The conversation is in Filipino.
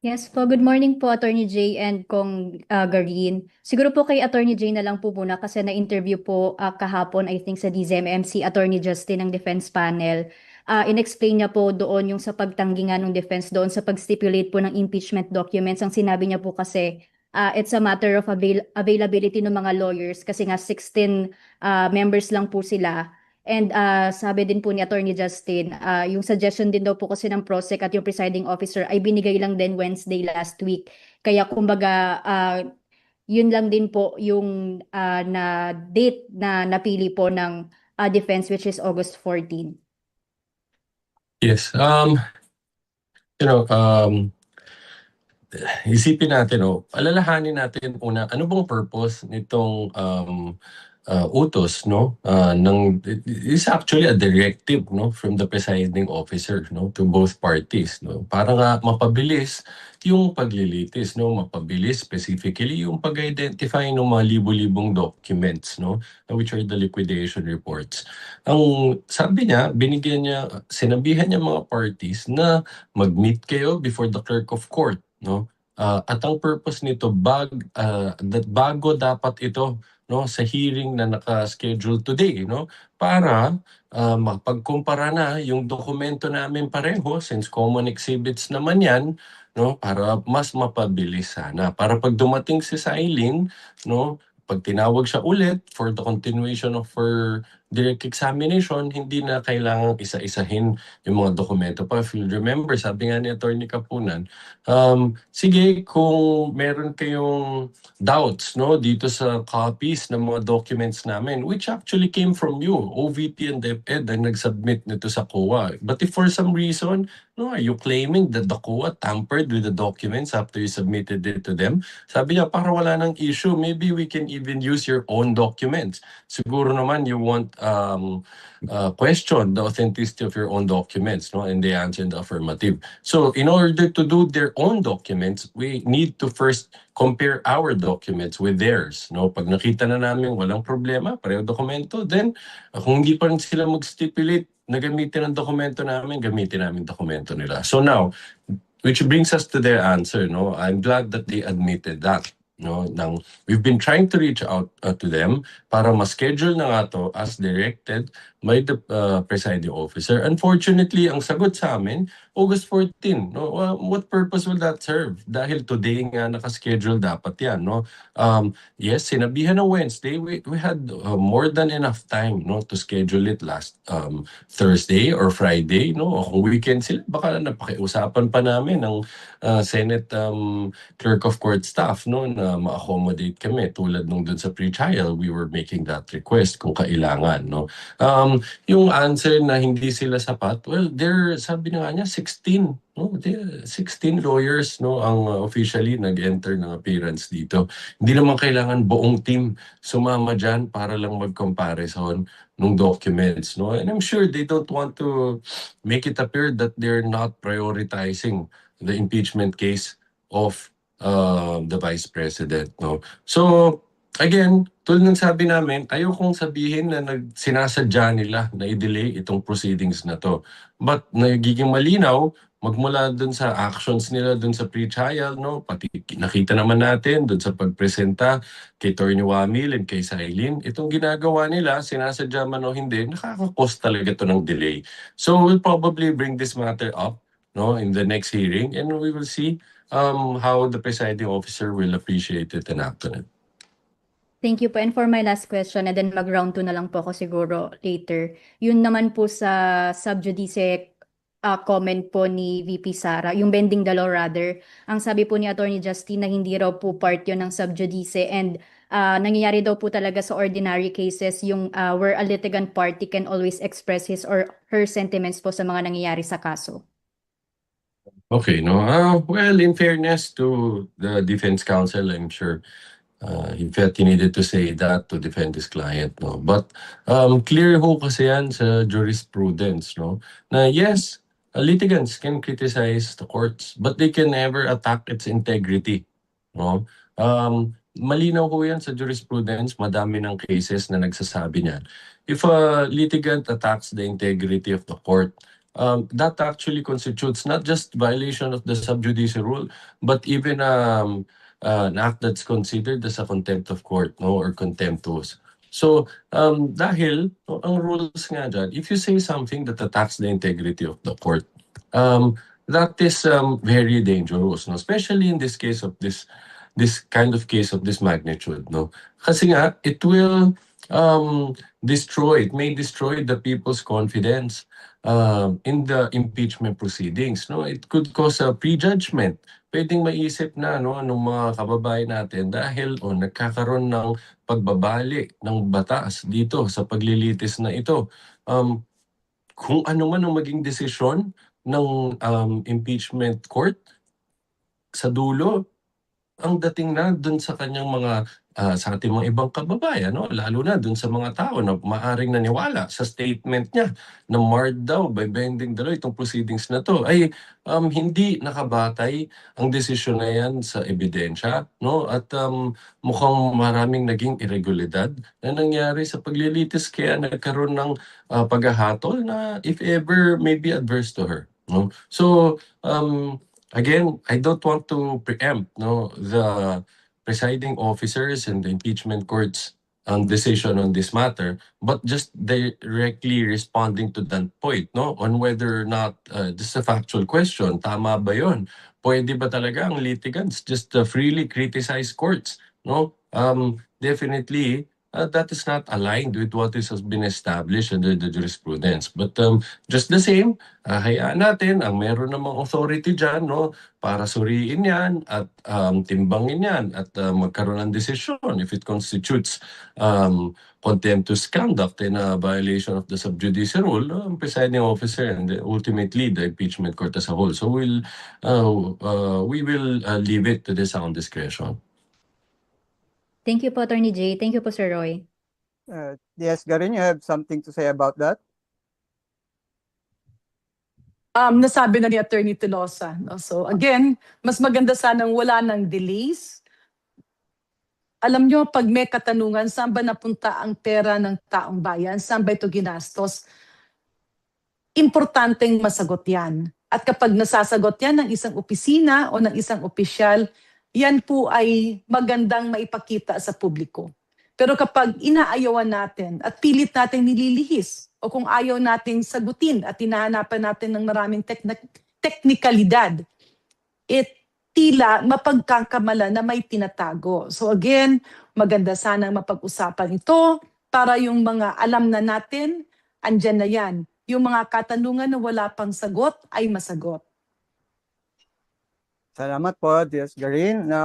Yes po, good morning po Attorney Jay and Kong Garin. Siguro po kay Attorney Jay na lang po muna kasi na-interview po kahapon I think sa DZMM si Attorney Justin ng defense panel. In-explain niya po doon yung sa pagtanggi nga ng defense doon sa pag-stipulate po ng impeachment documents. Ang sinabi niya po kasi it's a matter of availability ng mga lawyers kasi nga 16 members lang po sila. And sabi din po ni Attorney Justin, yung suggestion din daw po kasi ng PROSEC at yung presiding officer ay binigay lang din Wednesday last week. Kaya kumbaga, yun lang din po yung na date na napili po ng defense which is August 14. Yes. You know, isipin natin, alalahanin natin una, ano bang purpose nitong utos, no? It's actually a directive, no, from the presiding officer, no, to both parties, no? Para nga mapabilis yung paglilitis, no, mapabilis specifically yung pag-identify ng mga libo-libong documents, no, which are the liquidation reports. Ang sabi niya, sinabihan niya mga parties na mag-meet kayo before the clerk of court, no? At ang purpose nito bago dapat ito, no, sa hearing na naka-schedule today, no, para mapagkumpara na yung dokumento namin pareho since common exhibits naman yan, no, para mas mapabilis sana. Para pag dumating si Silene, no, pag tinawag siya ulit for the continuation of her direct examination, hindi na kailangang isa-isahin yung mga dokumento pa. If you remember, sabi nga ni Attorney Kapunan, sige, kung meron kayong doubts, no, dito sa copies ng mga documents namin, which actually came from you, OVP and DepEd ang nag-submit nito sa COA. But if for some reason, no, are you claiming that the COA tampered with the documents after you submitted it to them? Sabi niya, para wala ng issue, maybe we can even use your own documents. Siguro naman you want question the authenticity of your own documents, no? And they answered the affirmative. So in order to do their own documents, we need to first compare our documents with theirs, no? Pag nakita na namin walang problema, pareho dokumento, then kung hindi pa rin sila mag-stipulate na gamitin ang dokumento namin, gamitin namin dokumento nila. So now, which brings us to their answer, no? I'm glad that they admitted that. No, we've been trying to reach out to them para ma-schedule na nga to as directed by the presiding officer. Unfortunately, ang sagot sa amin, August 14. No? What purpose will that serve? Dahil today nga naka-schedule dapat yan. No? Yes, sinabihan ng Wednesday, we had more than enough time, no, to schedule it last Thursday or Friday. No? O kung weekend sila, baka napakiusapan pa namin ng Senate clerk of court staff, no, na ma-accommodate kami tulad nung dun sa pre-trial, we were making that request kung kailangan, no. Yung answer na hindi sila sapat, well, sabi na nga niya 16, no, 16 lawyers, no, ang officially nag-enter ng appearance dito. Hindi naman kailangan buong team sumama dyan para lang mag-comparison ng documents, no. And I'm sure they don't want to make it appear that they're not prioritizing the impeachment case of the Vice President, no? So, again, tulad ng sabi namin, ayaw kong sabihin na sinasadya nila na i-delay itong proceedings na to. But nagiging malinaw, magmula dun sa actions nila dun sa pre-trial, no? Pati nakita naman natin dun sa pagpresenta kay Attorney Wamil and kay Silene, itong ginagawa nila, sinasadya man o hindi, nakaka-cause talaga to ng delay. So we'll probably bring this matter up, no, in the next hearing, and we will see how the presiding officer will appreciate it and act on it. Thank you po. And for my last question, and then mag-round 2 na lang po ako siguro later. Yun naman po sa sub-judice comment po ni VP Sara, yung bending the law rather. Ang sabi po ni Attorney Justin na hindi raw po part yun ng sub-judice and nangyayari daw po talaga sa ordinary cases yung where a litigant party can always express his or her sentiments po sa mga nangyayari sa kaso. Okay, no. Well, in fairness to the defense counsel, I'm sure he felt he needed to say that to defend his client, no. But clear ho kasi yan sa jurisprudence, no, na yes, litigants can criticize the courts, but they can never attack its integrity, no. Malinaw ho yan sa jurisprudence, madami ng cases na nagsasabi niyan. If a litigant attacks the integrity of the court, that actually constitutes not just violation of the sub judice rule, but even an act that's considered as a contempt of court, no, or contemptuous. So, dahil ang rules nga dyan, if you say something that attacks the integrity of the court, that is very dangerous, no? Especially in this case of this kind of case of this magnitude, no? Kasi nga, it will it may destroy the people's confidence in the impeachment proceedings, no? It could cause a prejudgment. Pwedeng maisip na, no, ng mga kababayan natin dahil nagkakaroon ng pagbabali ng batas dito sa paglilitis na ito. Kung ano man ang maging desisyon ng impeachment court, sa dulo, ang dating na dun sa kanyang mga sa ating mga ibang kababayan, no? Lalo na dun sa mga tao na maaring naniwala sa statement niya na marred daw by bending the law itong proceedings na to, ay hindi nakabatay ang desisyon na yan sa ebidensya, no? At mukhang maraming naging irregularidad na nangyari sa paglilitis, kaya nagkaroon ng paghahatol na if ever may be adverse to her, no? So again, I don't want to preempt, no, the presiding officers and the impeachment court's decision on this matter, but just directly responding to that point, no, on whether or not this is a factual question, tama ba yun? Pwede ba talaga ang litigants just freely criticize courts, no? Definitely, that is not aligned with what has been established under the jurisprudence. But just the same, hayaan natin ang meron namang authority dyan, no, para suriin yan at timbangin yan at magkaroon ng desisyon if it constitutes contemptuous conduct in a violation of the sub judice rule, presiding officer and ultimately the impeachment court as a whole. So we will leave it to the sound discretion. Thank you po, Attorney Jay. Thank you po, Sir Roy. Yes, Garin, you have something to say about that? Nasabi na ni Attorney Tolosa, no? So again, mas maganda sanang wala ng delays. Alam nyo, pag may katanungan, saan ba napunta ang pera ng taong bayan? Saan ba ito ginastos? Importanteng masagot yan. At kapag nasasagot yan ng isang opisina o ng isang opisyal, yan po ay magandang maipakita sa publiko. Pero kapag inaayawan natin at pilit natin nililihis, o kung ayaw nating sagutin at hinahanapan natin ng maraming teknikalidad, tila mapagkakamala na may tinatago. So again, maganda sanang mapag-usapan ito para yung mga alam na natin, andyan na yan. Yung mga katanungan na wala pang sagot ay masagot. Salamat po, Yes, Garin. Now,